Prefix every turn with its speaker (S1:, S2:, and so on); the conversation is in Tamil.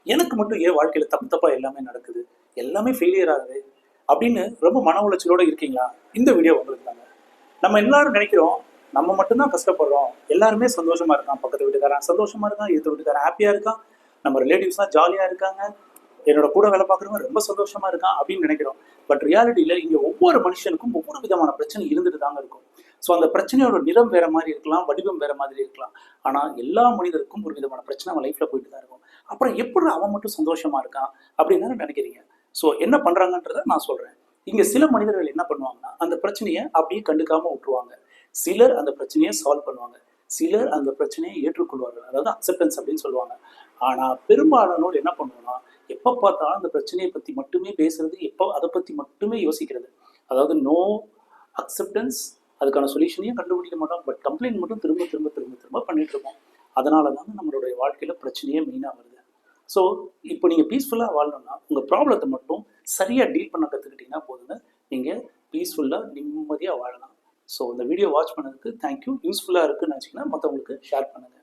S1: எனக்கு மட்டும் ஏன் வாழ்க்கையில் தப்பாக எல்லாமே நடக்குது, எல்லாமே ஃபெயிலியர் ஆகுது அப்படின்னு ரொம்ப மன உளைச்சலோடு இருக்கீங்களா? இந்த வீடியோ உங்களுக்கு தாங்க. நம்ம எல்லாரும் நினைக்கிறோம் நம்ம மட்டும்தான் கஷ்டப்படுறோம், எல்லாருமே சந்தோஷமா இருக்கான், பக்கத்து வீட்டுக்காரன் சந்தோஷமா இருக்கான், எதிர்த்து வீட்டுக்காரன் ஹாப்பியாக இருக்கான், நம்ம ரிலேட்டிவ்ஸ்லாம் ஜாலியாக இருக்காங்க, என்னோட கூட வேலை பார்க்குறவங்க ரொம்ப சந்தோஷமா இருக்கான் அப்படின்னு நினைக்கிறோம். பட் ரியாலிட்டியில் இங்கே ஒவ்வொரு மனுஷனுக்கும் ஒவ்வொரு விதமான பிரச்சனை இருந்துட்டு தாங்க இருக்கும். ஸோ அந்த பிரச்சனையோட நிறம் வேற மாதிரி இருக்கலாம், வடிவம் வேற மாதிரி இருக்கலாம். ஆனால் எல்லா மனிதருக்கும் ஒரு விதமான பிரச்சனை அவன் லைஃப்ல போயிட்டு தான் இருக்கும். அப்புறம் எப்படி அவன் மட்டும் சந்தோஷமா இருக்கான் அப்படின்னு நினைக்கிறீங்க. ஸோ என்ன பண்றாங்கன்றத நான் சொல்றேன். இங்க சில மனிதர்கள் என்ன பண்ணுவாங்கன்னா அந்த பிரச்சனையை அப்படியே கண்டுக்காம விட்டுருவாங்க. சிலர் அந்த பிரச்சனையை சால்வ் பண்ணுவாங்க, சிலர் அந்த பிரச்சனையை ஏற்றுக்கொள்வார்கள், அதாவது அக்செப்டன்ஸ் அப்படின்னு சொல்லுவாங்க. ஆனா பெரும்பாலானோர் என்ன பண்ணுவோம்னா எப்போ பார்த்தாலும் அந்த பிரச்சனையை பற்றி மட்டுமே பேசுறது, எப்போ அதை பற்றி மட்டுமே யோசிக்கிறது. அதாவது நோ அக்செப்டன்ஸ், அதுக்கான சொல்யூஷனையும் கண்டுபிடிக்க மாட்டோம், பட் கம்ப்ளைண்ட் மட்டும் திரும்ப திரும்ப திரும்ப திரும்ப பண்ணிட்டு இருக்கோம். அதனால தாங்க நம்மளுடைய வாழ்க்கையில் பிரச்சனையே மெயினாக வருது. ஸோ இப்போ நீங்கள் பீஸ்ஃபுல்லாக வாழணும்னா உங்கள் ப்ராப்ளத்தை மட்டும் சரியாக டீல் பண்ண கற்றுக்கிட்டீங்கன்னா போதுங்க, நீங்கள் பீஸ்ஃபுல்லாக நிம்மதியாக வாழலாம். ஸோ இந்த வீடியோ வாட்ச் பண்ணதுக்கு தேங்க்யூ. யூஸ்ஃபுல்லாக இருக்குன்னு நினச்சிங்கன்னா மற்றவங்களுக்கு ஷேர் பண்ணுங்கள்.